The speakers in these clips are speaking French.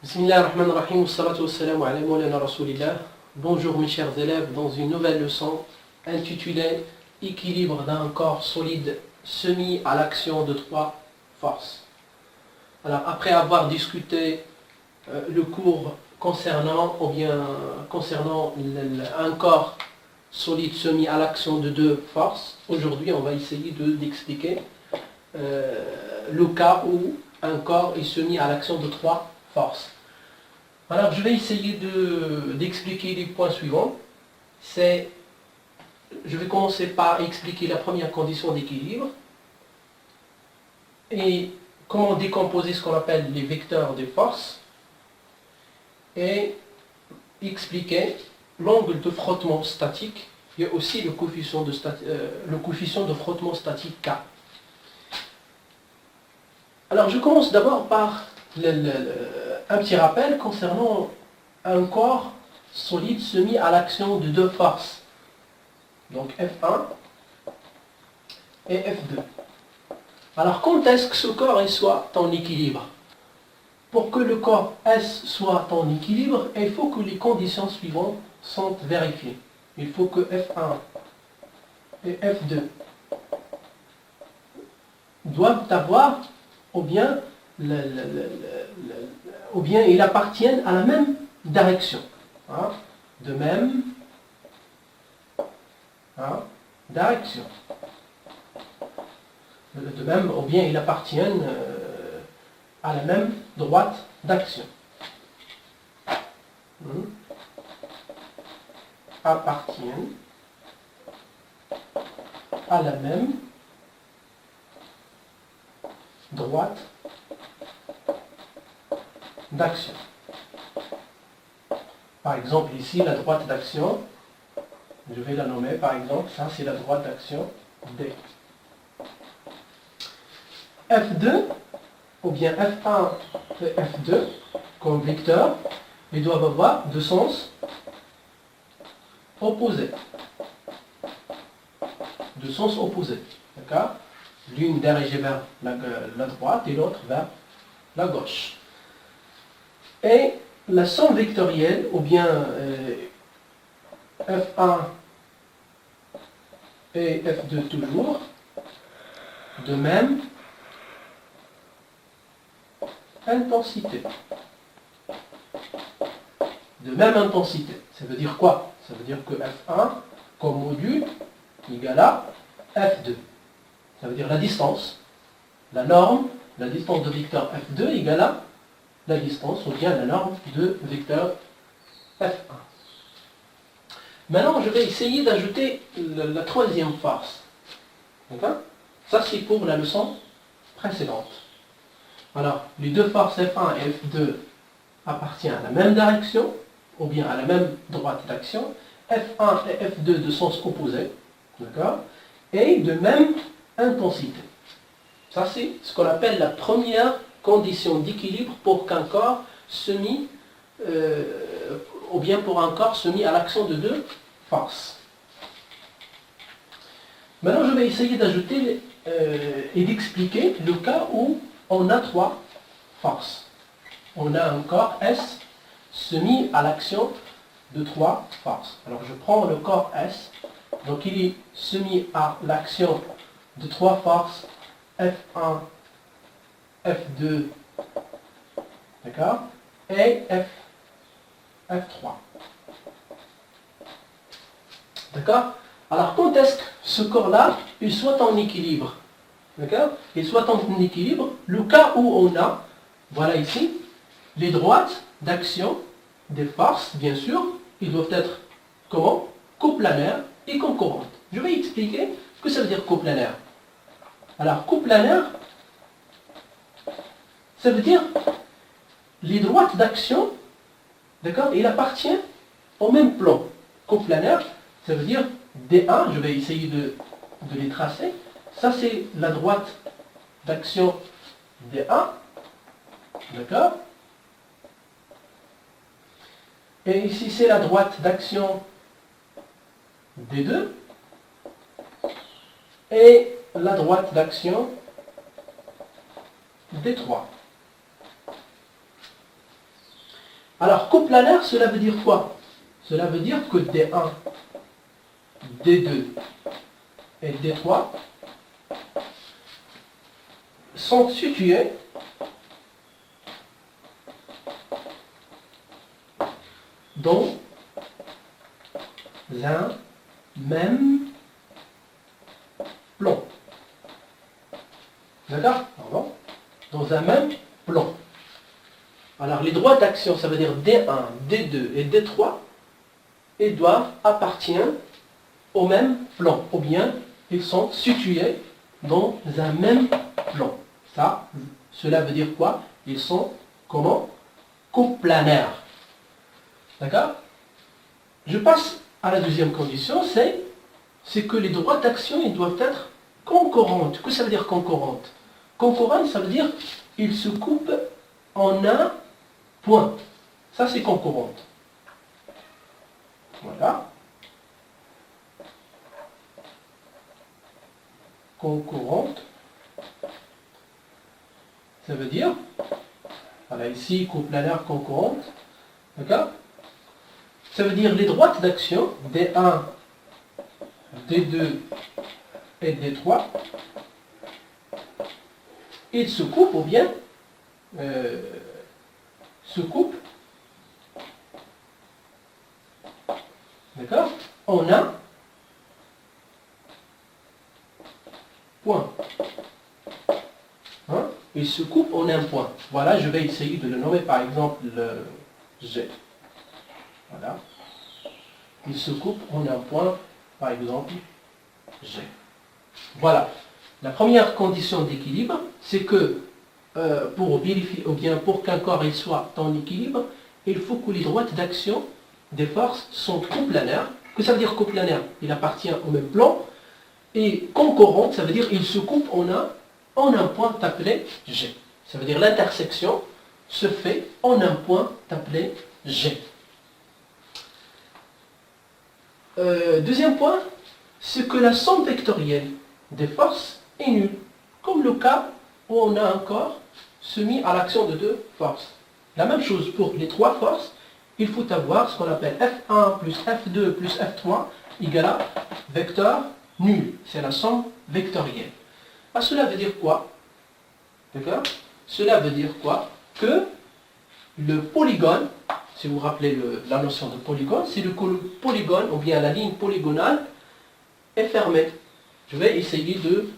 Bismillahirrahmanirrahim, wassalatu wassalamu ala mawlana rasulillah. Bonjour mes chers élèves, dans une nouvelle leçon intitulée Équilibre d'un corps solide soumis à l'action de trois forces. Alors après avoir discuté le cours concernant un corps solide soumis à l'action de deux forces, aujourd'hui on va essayer d'expliquer le cas où un corps est soumis à l'action de trois forces. Alors je vais essayer d'expliquer les points suivants. Je vais commencer par expliquer la première condition d'équilibre et comment décomposer ce qu'on appelle les vecteurs des forces et expliquer l'angle de frottement statique et aussi le coefficient de frottement statique K. Alors je commence d'abord par un petit rappel concernant un corps solide soumis à l'action de deux forces. Donc F1 et F2. Alors quand est-ce que ce corps soit en équilibre? Pour que le corps S soit en équilibre, il faut que les conditions suivantes sont vérifiées. Il faut que F1 et F2 doivent avoir ou bien ils appartiennent à la même direction. De même direction. De même, ou bien ils appartiennent à la même droite d'action. Appartiennent à la même droite d'action. Par exemple, ici, la droite d'action, je vais la nommer par exemple, ça c'est la droite d'action D. F2, ou bien F1 et F2, comme vecteurs, ils doivent avoir deux sens opposés. Deux sens opposés. D'accord? L'une dirigée vers la droite et l'autre vers la gauche. Et la somme vectorielle, ou bien F1 et F2 toujours, de même intensité. De même intensité. Ça veut dire quoi? Ça veut dire que F1 comme module égale à F2. Ça veut dire la distance, la norme, la distance de vecteur F2 égale à la distance, ou bien la norme de vecteur F1. Maintenant, je vais essayer d'ajouter la troisième force. D'accord? Ça, c'est pour la leçon précédente. Alors, les deux forces F1 et F2 appartiennent à la même direction, ou bien à la même droite d'action. F1 et F2 de sens opposé. D'accord? Et de même intensité. Ça, c'est ce qu'on appelle la première condition d'équilibre pour qu'un corps ou bien pour un corps soumis à l'action de deux forces. Maintenant, je vais essayer d'ajouter et d'expliquer le cas où on a trois forces. On a un corps S soumis à l'action de trois forces. Alors, je prends le corps S, donc il est soumis à l'action de trois forces F1, F2, d'accord, et F3. D'accord? Alors quand est-ce que ce corps-là, il soit en équilibre? D'accord? Il soit en équilibre, le cas où on a, voilà ici, les droites d'action des forces, bien sûr, ils doivent être comment? Coplanaires et concurrentes. Je vais expliquer ce que ça veut dire coplanaire. Alors, coplanaire, ça veut dire les droites d'action, d'accord, il appartient au même plan. Coplanaire, ça veut dire D1, je vais essayer de les tracer. Ça, c'est la droite d'action D1, d'accord. Et ici, c'est la droite d'action D2. Et la droite d'action D3. Alors, coplanaire, cela veut dire quoi? Cela veut dire que D1, D2 et D3 sont situés dans un même plan. D'accord? Pardon. Dans un même plan. Alors les droits d'action, ça veut dire D1, D2 et D3, ils doivent appartenir au même plan, ou bien ils sont situés dans un même plan. Ça, cela veut dire quoi? Ils sont comment? Coplanaires. D'accord? Je passe à la deuxième condition, c'est que les droits d'action, ils doivent être concurrentes. Que ça veut dire concurrentes? Concurrentes, ça veut dire ils se coupent en un point. Ça, c'est concurrente. Voilà. Concurrente. Ça veut dire, voilà ici, coplanaire concurrente. D'accord? Ça veut dire les droites d'action, D1, D2 et D3, ils se coupent ou bien se coupent, d'accord, en un point. Hein? Ils se coupent en un point. Voilà, je vais essayer de le nommer par exemple G. Voilà. Ils se coupent en un point, par exemple G. Voilà. La première condition d'équilibre, c'est que pour vérifier, ou bien pour qu'un corps il soit en équilibre, il faut que les droites d'action des forces sont coplanaires. Que ça veut dire coplanaire? Il appartient au même plan. Et concurrente, ça veut dire il se coupe en un point appelé G. Ça veut dire l'intersection se fait en un point appelé G. Deuxième point, c'est que la somme vectorielle des forces est nulle. Comme le cas où on a un corps soumis à l'action de deux forces. La même chose pour les trois forces, il faut avoir ce qu'on appelle F1 plus F2 plus F3 égale à vecteur nul. C'est la somme vectorielle. Ah, cela veut dire quoi? D'accord? Cela veut dire quoi? Que le polygone, si vous vous rappelez la notion de polygone, c'est le polygone, ou bien la ligne polygonale, est fermée. Je vais essayer de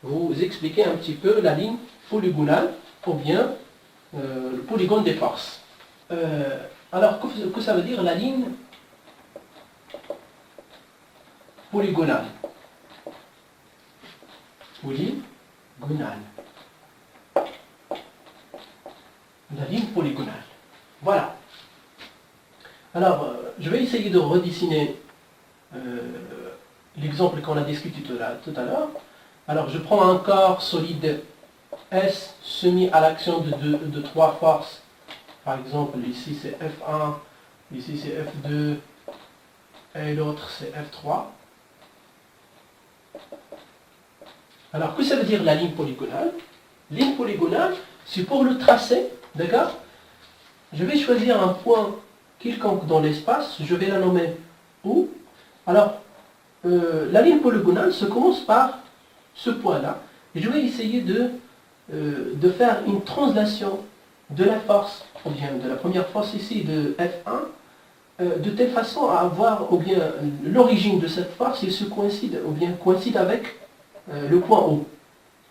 vous expliquer un petit peu la ligne polygonale, ou bien le polygone des forces. Alors, que ça veut dire la ligne polygonale? Polygonale. La ligne polygonale. Voilà. Alors, je vais essayer de redessiner l'exemple qu'on a discuté tout à l'heure. Alors, je prends un corps solide S soumis à l'action de trois forces. Par exemple, ici c'est F1, ici c'est F2, et l'autre c'est F3. Alors, que ça veut dire la ligne polygonale? Ligne polygonale, c'est pour le tracer, d'accord? Je vais choisir un point quelconque dans l'espace, je vais la nommer O. Alors, la ligne polygonale se commence par ce point-là. Et je vais essayer de faire une translation de la force, ou bien de la première force ici, de F1, de telle façon à avoir, ou bien l'origine de cette force, il se coïncide, ou bien coïncide avec le point O.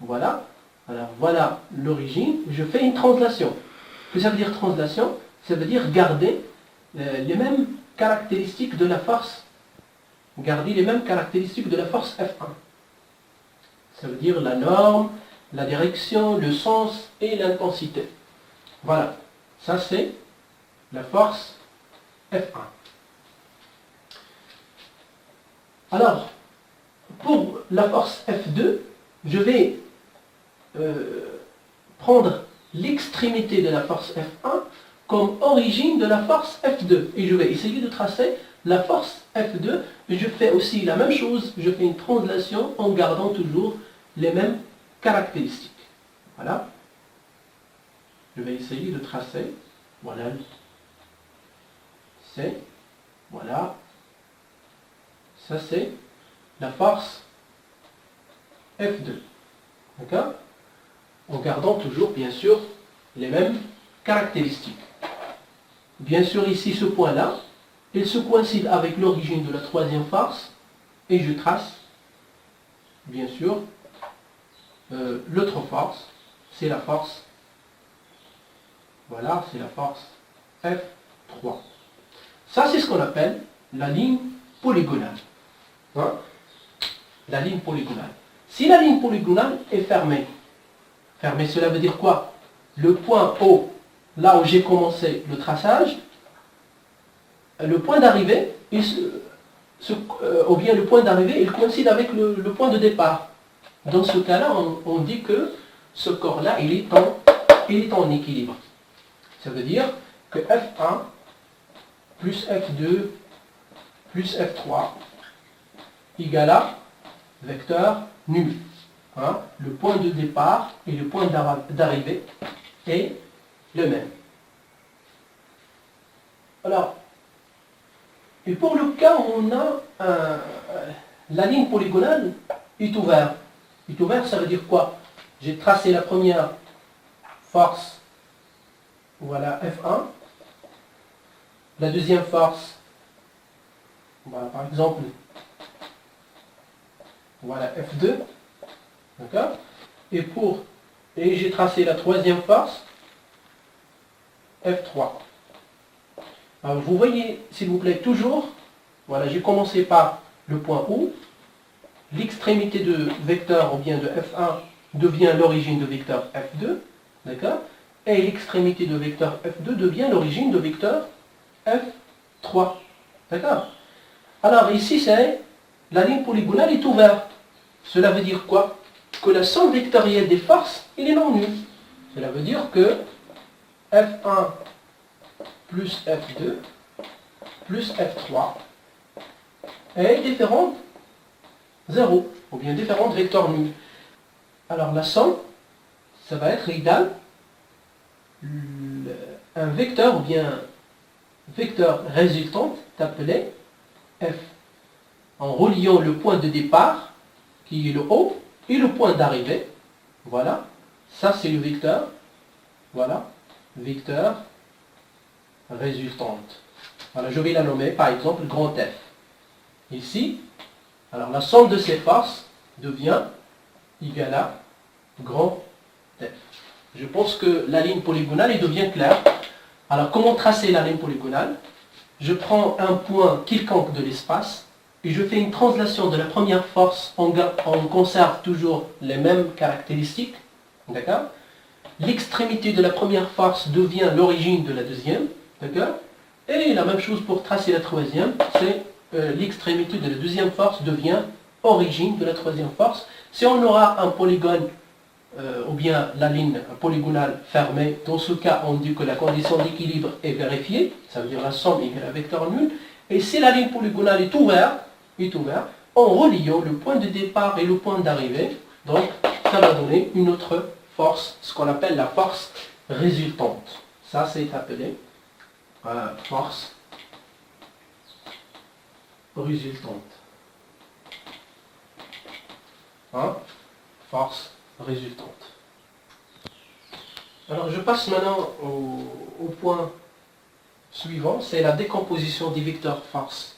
Voilà. Alors voilà l'origine. Je fais une translation. Que ça veut dire translation? Ça veut dire garder les mêmes caractéristiques de la force. Garder les mêmes caractéristiques de la force F1. Ça veut dire la norme, la direction, le sens et l'intensité. Voilà. Ça c'est la force F1. Alors, pour la force F2, je vais prendre l'extrémité de la force F1 comme origine de la force F2. Et je vais essayer de tracer la force F2. Et je fais aussi la même chose. Je fais une translation en gardant toujours les mêmes caractéristiques. Voilà. Je vais essayer de tracer. Voilà c'est, voilà, ça c'est la force F2. D'accord? En gardant toujours, bien sûr, les mêmes caractéristiques. Bien sûr, ici, ce point-là, il se coïncide avec l'origine de la troisième force, et je trace, bien sûr, l'autre force, c'est la force, voilà, c'est la force F3. Ça, c'est ce qu'on appelle la ligne polygonale. Hein? La ligne polygonale. Si la ligne polygonale est fermée, cela veut dire quoi? Le point O, là où j'ai commencé le traçage, le point d'arrivée, ou bien le point d'arrivée, il coïncide avec le point de départ. Dans ce cas-là, on dit que ce corps-là, il est en équilibre. Ça veut dire que F1 plus F2 plus F3 égale à vecteur nul. Hein? Le point de départ et le point d'arrivée est le même. Alors, et pour le cas où on a la ligne polygonale est ouverte. Est ouverte, ça veut dire quoi? J'ai tracé la première force, voilà F1. La deuxième force, voilà, par exemple, voilà F2. D'accord? Et j'ai tracé la troisième force, F3. Alors vous voyez, s'il vous plaît, toujours, voilà, j'ai commencé par le point O, l'extrémité de vecteur ou bien de F1 devient l'origine de vecteur F2, d'accord? Et l'extrémité de vecteur F2 devient l'origine de vecteur F3, d'accord? Alors ici, c'est la ligne polygonale est ouverte. Cela veut dire quoi? Que la somme vectorielle des forces, il est non nul. Cela veut dire que F1 plus F2 plus F3 est différente 0, ou bien différente vecteur nul. Alors la somme, ça va être égal un vecteur, ou bien vecteur résultante, appelé F, en reliant le point de départ, qui est le O, et le point d'arrivée. Voilà, ça c'est le vecteur, voilà, vecteur résultante. Voilà, je vais la nommer par exemple grand F. Ici, alors la somme de ces forces devient égale à grand F. Je pense que la ligne polygonale elle devient claire. Alors comment tracer la ligne polygonale? Je prends un point quelconque de l'espace et je fais une translation de la première force. On conserve toujours les mêmes caractéristiques. D'accord? L'extrémité de la première force devient l'origine de la deuxième. D'accord? Et la même chose pour tracer la troisième, c'est l'extrémité de la deuxième force devient origine de la troisième force. Si on aura un polygone ou bien la ligne polygonale fermée, dans ce cas on dit que la condition d'équilibre est vérifiée, ça veut dire la somme égale à vecteur nul. Et si la ligne polygonale est ouverte en reliant le point de départ et le point d'arrivée, donc ça va donner une autre force, ce qu'on appelle la force résultante. Ça c'est appelé force résultante. Hein? Force résultante. Alors je passe maintenant au point suivant, c'est la décomposition des vecteurs force.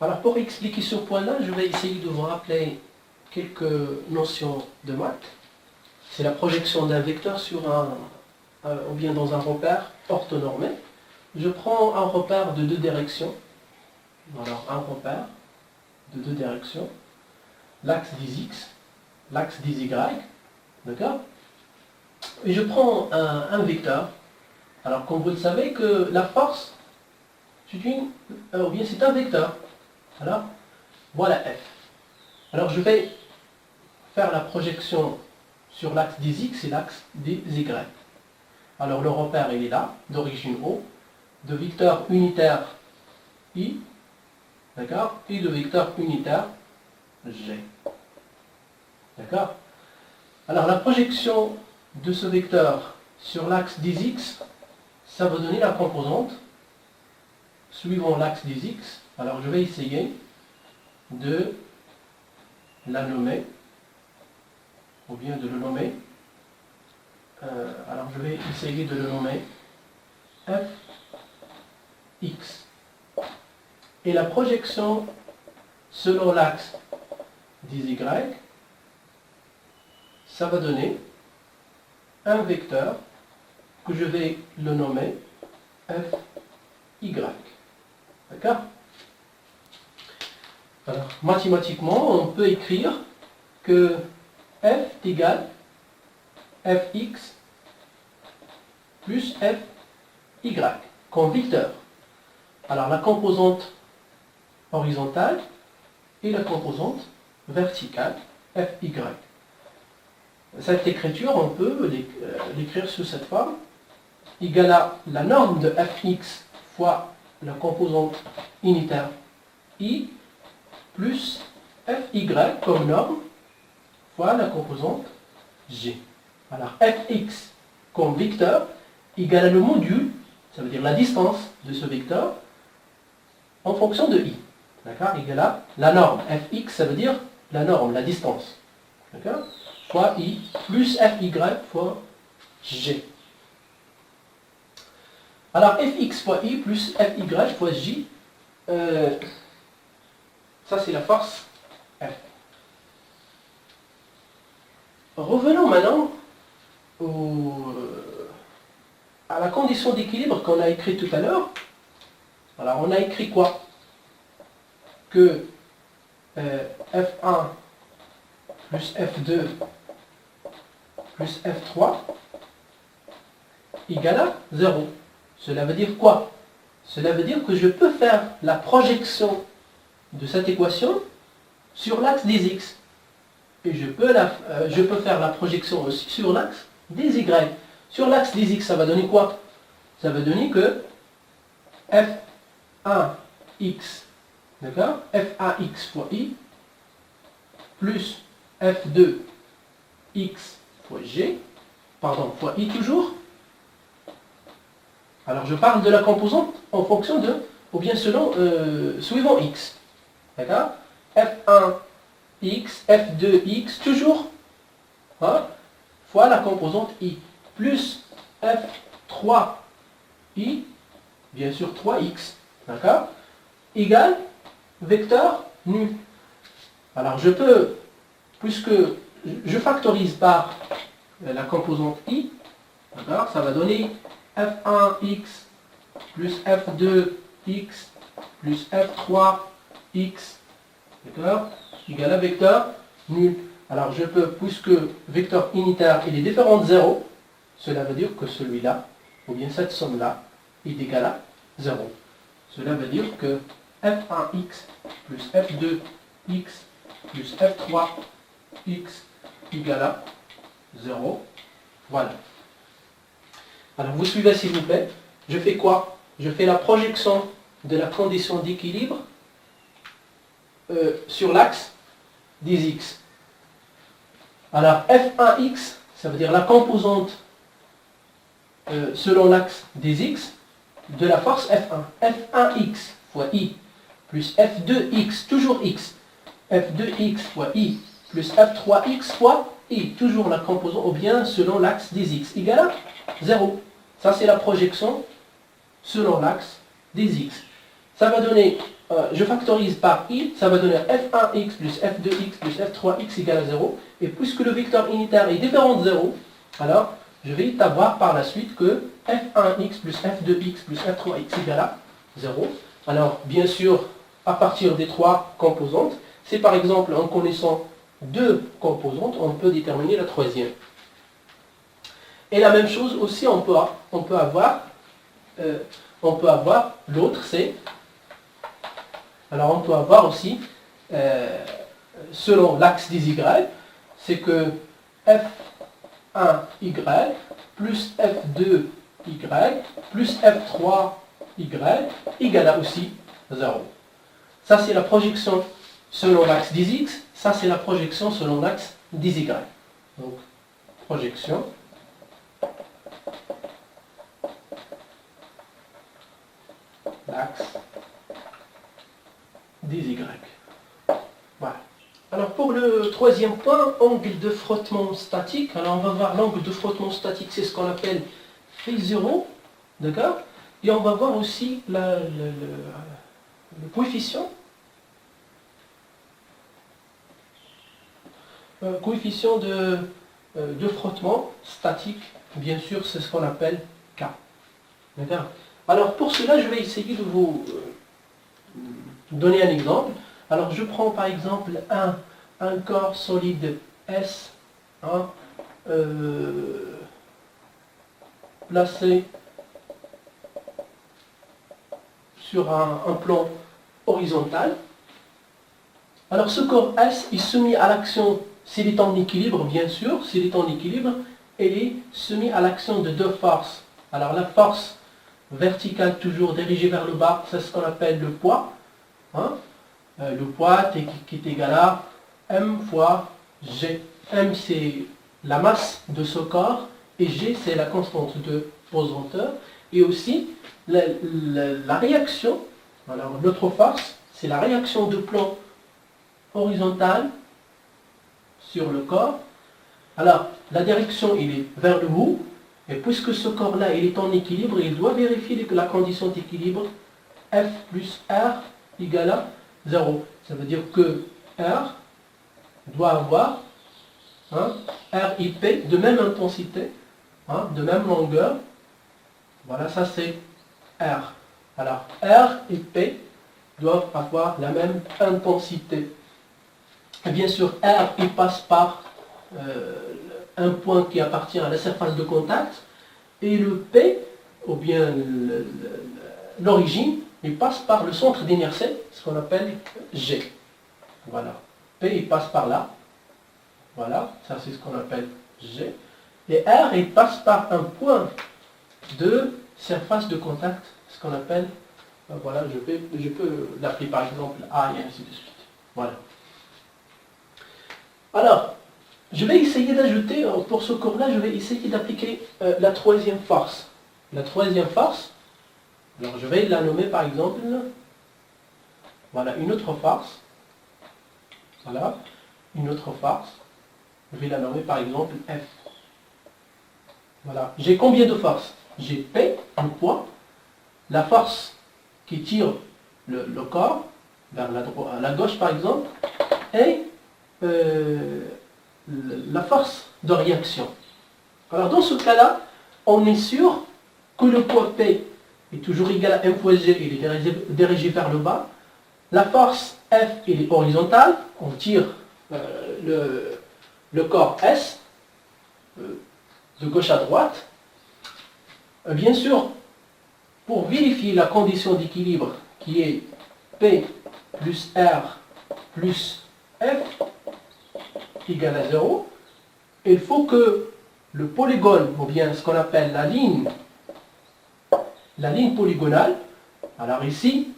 Alors pour expliquer ce point-là, je vais essayer de vous rappeler quelques notions de maths. C'est la projection d'un vecteur sur ou bien dans un repère orthonormé. Je prends un repère de deux directions. Alors un repère de deux directions. L'axe des x, l'axe des y. D'accord? Et je prends un vecteur. Alors comme vous le savez que la force, c'est un vecteur. Alors, voilà f. Alors je vais faire la projection sur l'axe des x et l'axe des y. Alors le repère il est là, d'origine O, de vecteur unitaire I, d'accord, et de vecteur unitaire G. D'accord? Alors la projection de ce vecteur sur l'axe des x, ça va donner la composante suivant l'axe des x. Alors je vais essayer de la nommer, ou bien de le nommer. Alors je vais essayer de le nommer fx. Et la projection selon l'axe des y, ça va donner un vecteur que je vais le nommer fy. D'accord? Alors, mathématiquement, on peut écrire que f égale fx plus fy comme vecteur. Alors, la composante horizontale et la composante verticale, fy. Cette écriture, on peut l'écrire sous cette forme, égale à la norme de fx fois la composante unitaire i, plus fy comme norme fois la composante g. Alors fx comme vecteur égale à le module, ça veut dire la distance de ce vecteur, en fonction de i. D'accord? Égale à la norme. Fx, ça veut dire la norme, la distance. D'accord? Fois i plus fy fois g. Alors fx fois i plus fy fois j, ça c'est la force F. Revenons maintenant à la condition d'équilibre qu'on a écrit tout à l'heure. Alors on a écrit quoi? Que F1 plus F2 plus F3 égale à 0. Cela veut dire quoi? Cela veut dire que je peux faire la projection de cette équation sur l'axe des x. Et je peux faire la projection aussi sur l'axe des y. Sur l'axe des x, ça va donner quoi? Ça va donner que f1x, d'accord? f1x fois i plus f2x fois g, pardon, fois i toujours. Alors je parle de la composante en fonction de, ou bien selon, suivant x. D'accord? f1x, f2x, toujours, hein, fois la composante i, plus f3i, bien sûr 3x, d'accord? Égale vecteur nu. Alors je peux, puisque je factorise par la composante i, d'accord, ça va donner f1x plus f2x plus f3x, d'accord, égale à vecteur nul. Alors je peux, puisque vecteur unitaire il est différent de 0, cela veut dire que celui-là, ou bien cette somme-là, est égale à 0. Cela veut dire que f1x plus f2x plus f3x égale à 0. Voilà. Alors vous suivez s'il vous plaît. Je fais quoi? Je fais la projection de la condition d'équilibre sur l'axe des x. Alors f1x, ça veut dire la composante selon l'axe des x de la force F1. F1x fois i plus f2x, toujours x. f2x fois i plus f3x fois i, toujours la composante, ou bien selon l'axe des x, égale à 0. Ça c'est la projection selon l'axe des x. Ça va donner, je factorise par i, ça va donner f1x plus f2x plus f3x égale à 0. Et puisque le vecteur unitaire est différent de 0, alors je vais avoir par la suite que f1x plus f2x plus f3x égale à 0. Alors bien sûr, à partir des trois composantes, c'est par exemple en connaissant deux composantes, on peut déterminer la troisième. Et la même chose aussi, on peut avoir l'autre, c'est, alors on peut avoir aussi, selon l'axe des y, c'est que f1y plus f2y plus f3y égale à aussi 0. Ça c'est la projection selon l'axe des x, ça c'est la projection selon l'axe des y. Donc, projection l'axe des Y. Voilà. Alors pour le troisième point, angle de frottement statique. Alors on va voir l'angle de frottement statique, c'est ce qu'on appelle phi 0, d'accord? Et on va voir aussi le coefficient. Coefficient de frottement statique, bien sûr, c'est ce qu'on appelle K. D'accord? Alors pour cela, je vais essayer de vous donner un exemple. Alors je prends par exemple un corps solide S, hein, placé sur un plan horizontal. Alors ce corps S est soumis à l'action, s'il est en équilibre, bien sûr, s'il est en équilibre, il est soumis à l'action de deux forces. Alors la force verticale toujours dirigée vers le bas, c'est ce qu'on appelle le poids. Hein? Le poids qui est égal à M fois G. M c'est la masse de ce corps et G c'est la constante de pesanteur. Et aussi la réaction, alors l'autre force, c'est la réaction de plan horizontal sur le corps. Alors la direction il est vers le haut et puisque ce corps là il est en équilibre, il doit vérifier que la condition d'équilibre F plus R égale à 0. Ça veut dire que R doit avoir R et P de même intensité, de même longueur. Voilà, ça c'est R. Alors R et P doivent avoir la même intensité. Et bien sûr, R il passe par un point qui appartient à la surface de contact et le P, ou bien l'origine, il passe par le centre d'inertie, ce qu'on appelle G. Voilà. P il passe par là. Voilà, ça c'est ce qu'on appelle G. Et R il passe par un point de surface de contact, ce qu'on appelle, voilà, je peux l'appeler par exemple A et ainsi de suite. Voilà. Alors, je vais essayer d'ajouter, pour ce cours-là, je vais essayer d'appliquer la troisième force. La troisième force, alors je vais la nommer par exemple, voilà, une autre force. Voilà, une autre force. Je vais la nommer par exemple F. Voilà, j'ai combien de forces? J'ai P, le poids, la force qui tire le corps vers la gauche par exemple, et la force de réaction. Alors dans ce cas-là, on est sûr que le poids P est toujours égal à M fois G, il est dirigé vers le bas. La force F, elle est horizontale, on tire le corps S de gauche à droite. Bien sûr, pour vérifier la condition d'équilibre qui est P plus R plus F égale à 0, il faut que le polygone, ou bien ce qu'on appelle la ligne polygonale, alors ici,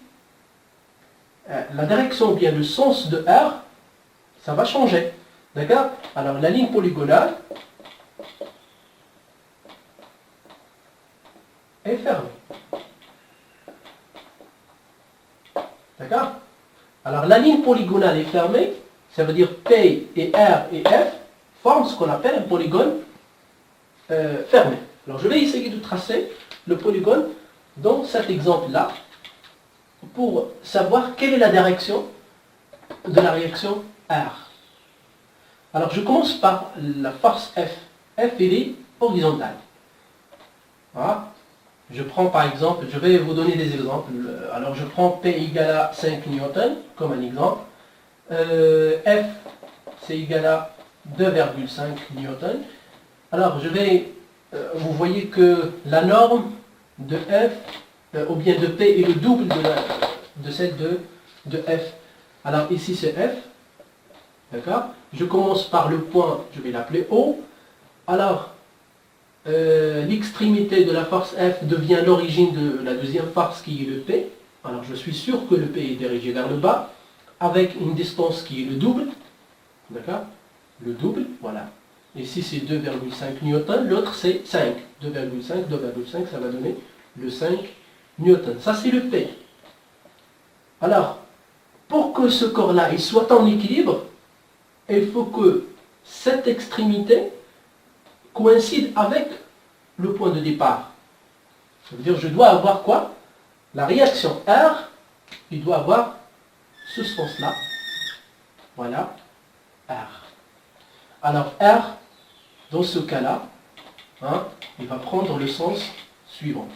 la direction ou bien le sens de R, ça va changer. D'accord? Alors la ligne polygonale est fermée. D'accord? Alors la ligne polygonale est fermée, ça veut dire P et R et F forment ce qu'on appelle un polygone fermé. Alors je vais essayer de tracer le polygone dans cet exemple-là pour savoir quelle est la direction de la réaction R. Alors je commence par la force F. F elle est horizontale. Voilà. Je prends par exemple, je vais vous donner des exemples. Alors je prends P égale à 5 newtons comme un exemple. F c'est égal à 2,5 newtons. Alors je vais, vous voyez que la norme de F ou bien de P est le double de celle de F. Alors ici c'est F. D'accord? Je commence par le point, je vais l'appeler O. Alors l'extrémité de la force F devient l'origine de la deuxième force qui est le P. Alors je suis sûr que le P est dirigé vers le bas, avec une distance qui est le double. D'accord? Le double, voilà. Ici c'est 2,5 newtons, l'autre c'est 5. 2,5, ça va donner le 5 newtons. Ça c'est le P. Alors, pour que ce corps-là il soit en équilibre, il faut que cette extrémité coïncide avec le point de départ. Ça veut dire je dois avoir quoi? La réaction R, il doit avoir ce sens-là. Voilà, R. Alors R, dans ce cas-là, hein, il va prendre le sens suivant.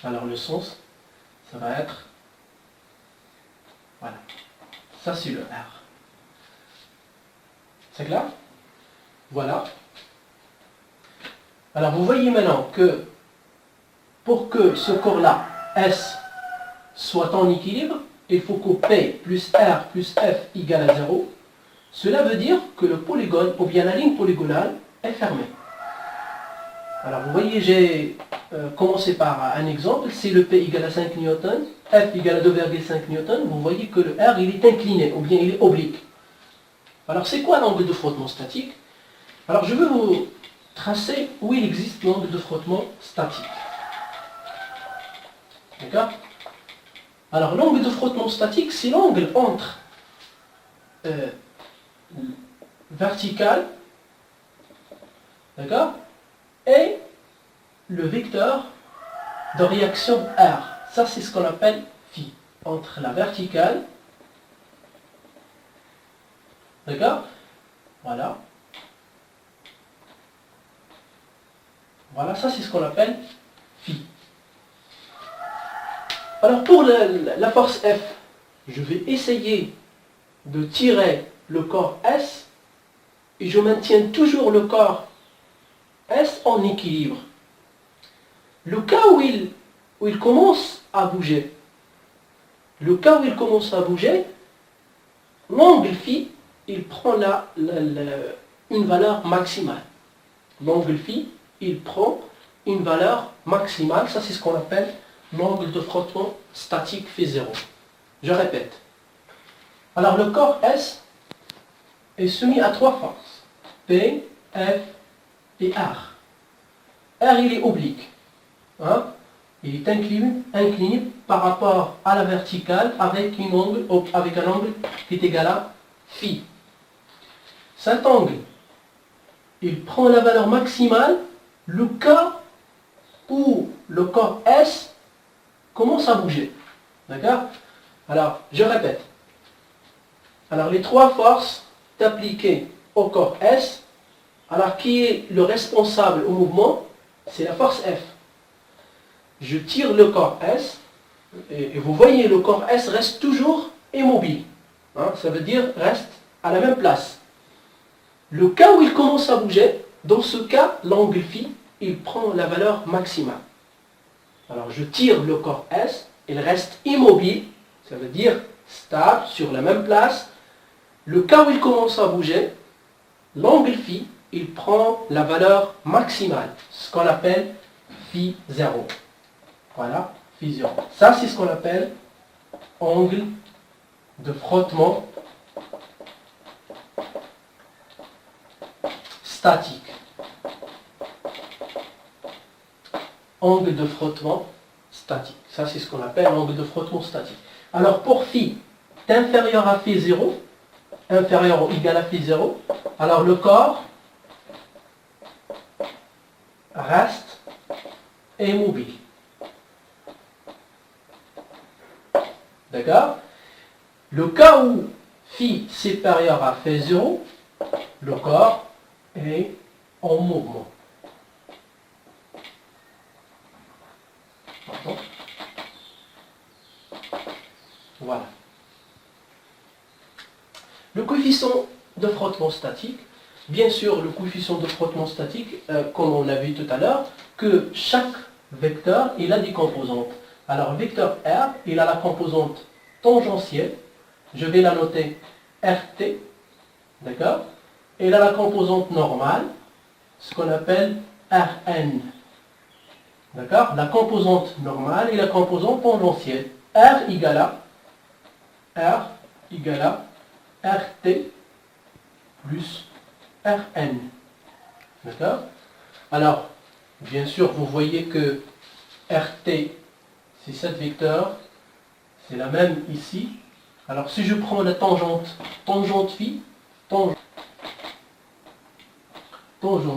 Alors le sens, ça va être, voilà, ça c'est le R. C'est clair? Voilà. Alors vous voyez maintenant que pour que ce corps-là, S, soit en équilibre, il faut que P plus R plus F égale à 0. Cela veut dire que le polygone, ou bien la ligne polygonale, est fermée. Alors vous voyez, j'ai commencé par un exemple. Si le P égale à 5 newtons, F égale à 2,5 newtons, vous voyez que le R il est incliné, ou bien il est oblique. Alors c'est quoi l'angle de frottement statique? Alors je veux vous tracer où il existe l'angle de frottement statique. D'accord? Alors l'angle de frottement statique, c'est l'angle entre vertical, d'accord, et le vecteur de réaction R. Ça c'est ce qu'on appelle phi. Entre la verticale, d'accord, voilà. Voilà, ça c'est ce qu'on appelle phi. Alors pour la force F, je vais essayer de tirer le corps S et je maintiens toujours le corps S en équilibre. Le cas où il commence à bouger, l'angle phi, il prend une valeur maximale. L'angle phi, il prend une valeur maximale. Ça, c'est ce qu'on appelle l'angle de frottement statique phi 0. Je répète. Alors, le corps S est soumis à trois forces. P, F et R. R, il est oblique. Hein? Il est incliné par rapport à la verticale avec un angle qui est égal à phi. Cet angle, il prend la valeur maximale le cas où le corps S commence à bouger. D'accord? Alors, je répète. Alors, les trois forces appliquées au corps S, alors qui est le responsable au mouvement? C'est la force F. Je tire le corps S, et vous voyez, le corps S reste toujours immobile. Hein, ça veut dire reste à la même place. Le cas où il commence à bouger, dans ce cas, l'angle phi, il prend la valeur maximale. Alors je tire le corps S, il reste immobile, ça veut dire stable, sur la même place. Le cas où il commence à bouger, l'angle phi, il prend la valeur maximale, ce qu'on appelle phi 0. Voilà, phi 0. Ça, c'est ce qu'on appelle angle de frottement statique. Angle de frottement statique. Ça, c'est ce qu'on appelle angle de frottement statique. Alors, pour phi inférieur à phi 0, inférieur ou égal à phi 0, alors le corps reste immobile. D'accord? Le cas où phi supérieur à phi 0, le corps est en mouvement. Voilà. Le coefficient de frottement statique, bien sûr, le coefficient de frottement statique, comme on l'a vu tout à l'heure, que chaque vecteur, il a des composantes. Alors, vecteur R, il a la composante tangentielle, je vais la noter RT, d'accord? Et il a la composante normale, ce qu'on appelle Rn. D'accord? La composante normale et la composante tangentielle. R égale à RT plus Rn. D'accord? Alors, bien sûr, vous voyez que RT, c'est cette vecteur, c'est la même ici. Alors si je prends la tangente phi, tangente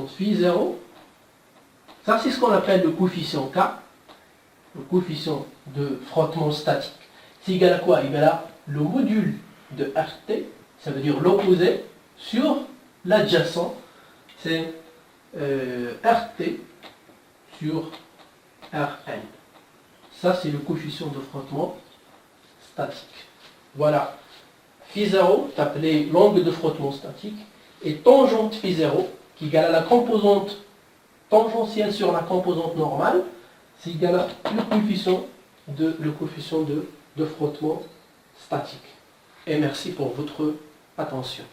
phi 0, ça c'est ce qu'on appelle le coefficient K, le coefficient de frottement statique. C'est égal à quoi? Égal à le module de RT, ça veut dire l'opposé, sur l'adjacent, c'est RT sur Rn. Ça c'est le coefficient de frottement statique. Voilà. Phi 0 est appelé l'angle de frottement statique, et tangente phi 0, qui est égal à la composante tangentielle sur la composante normale, c'est égal à le coefficient de frottement statique. Et merci pour votre attention.